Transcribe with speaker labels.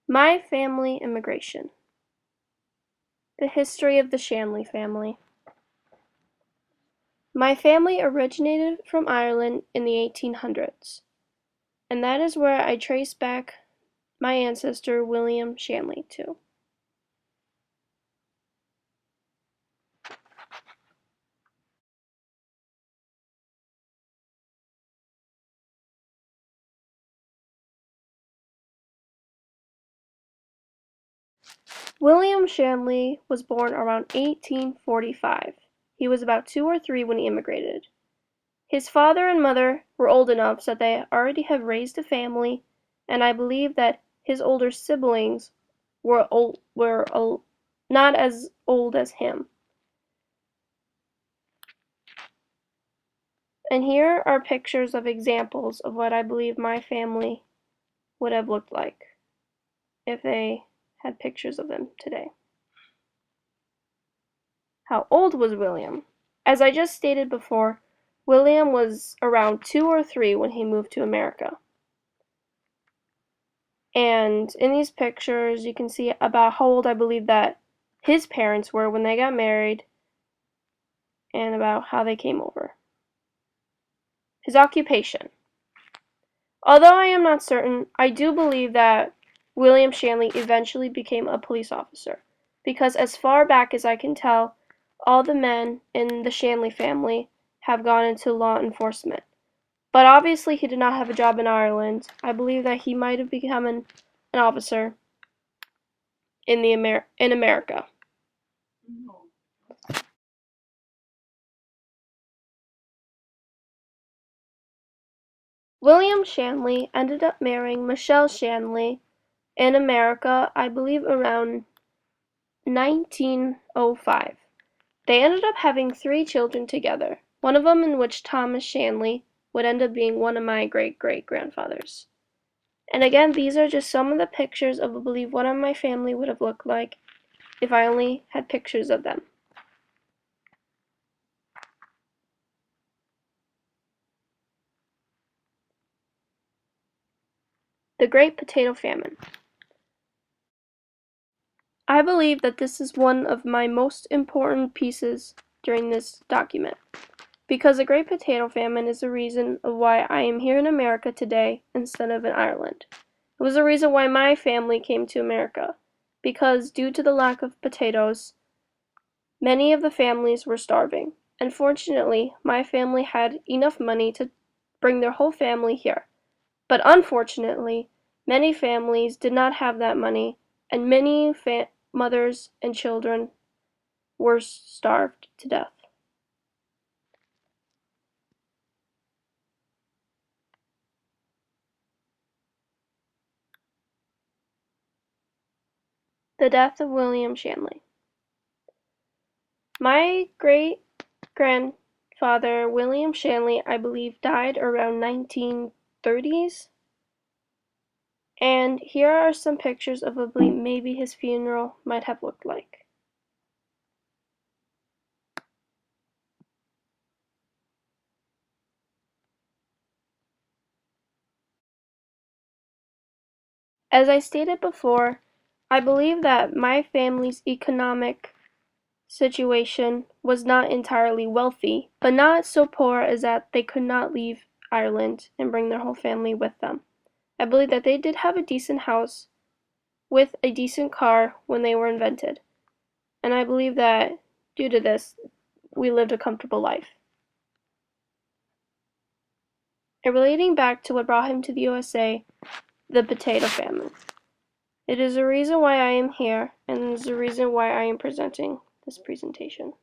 Speaker 1: My Family Immigration. The history of the Shanley family. My family originated from Ireland in the 1800s, and that is where I trace back my ancestor William Shanley to. William Shanley was born around 1845. He was about 2 or 3 when he immigrated. His father and mother were old enough so that they already had raised a family, and I believe that his older siblings were not as old as him. And here are pictures of examples of what I believe my family would have looked like if they had pictures of them today. How old was William? As I just stated before, William was around 2 or 3 when he moved to America. And in these pictures, you can see about how old I believe that his parents were when they got married and about how they came over. His occupation. Although I am not certain, I do believe that William Shanley eventually became a police officer, because as far back as I can tell, all the men in the Shanley family have gone into law enforcement. But obviously he did not have a job in Ireland. I believe that he might have become an officer in America. William Shanley ended up marrying Michelle Shanley in America, I believe around 1905. They ended up having 3 children together, one of them in which Thomas Shanley would end up being one of my great-great-grandfathers. And again, these are just some of the pictures of, I believe, what my family would have looked like if I only had pictures of them. The Great Potato Famine. I believe that this is one of my most important pieces during this document, because the Great Potato Famine is the reason of why I am here in America today instead of in Ireland. It was the reason why my family came to America, because due to the lack of potatoes, many of the families were starving. And fortunately, my family had enough money to bring their whole family here. But unfortunately, many families did not have that money, and many mothers and children were starved to death. The death of William Shanley. My great-grandfather, William Shanley, I believe died around 1930s. And here are some pictures of what maybe his funeral might have looked like. As I stated before, I believe that my family's economic situation was not entirely wealthy, but not so poor as that they could not leave Ireland and bring their whole family with them. I believe that they did have a decent house with a decent car when they were invented, and I believe that due to this, we lived a comfortable life. And relating back to what brought him to the USA, the potato famine. It is the reason why I am here, and it is the reason why I am presenting this presentation.